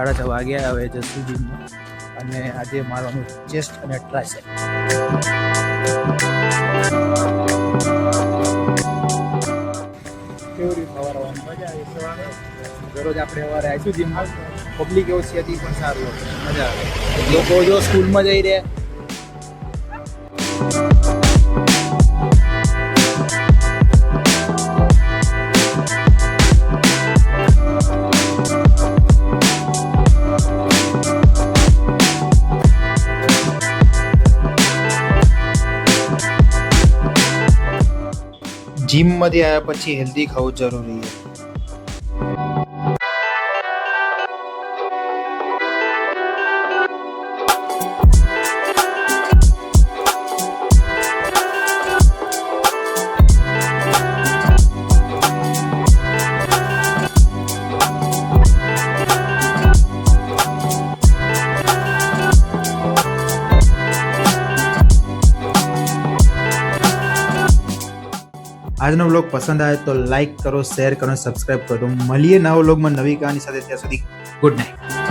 6:30 વાગ્યા હવે જશું જીમમાં અને આજે મારવાનું ચેસ્ટ અને ટ્રાયસેપ. કેવું રીતે સવારે આવવાની મજા આવી? સવારે દરરોજ આપણે સવારે આવીશું જીમમાં, પબ્લિક એવું છે પણ સારું હતું, મજા આવે. લોકો જો સ્કૂલમાં જઈ રહ્યા. જીમમાંથી આવ્યા પછી હેલ્ધી ખાવું જરૂરી છે. આજનો વ્લોગ પસંદ આવે તો લાઈક કરો, શેર કરો, સબસ્ક્રાઇબ કરો. મળીએ નવા વ્લોગમાં નવી કહાની સાથે. ત્યાં સુધી ગુડ નાઇટ.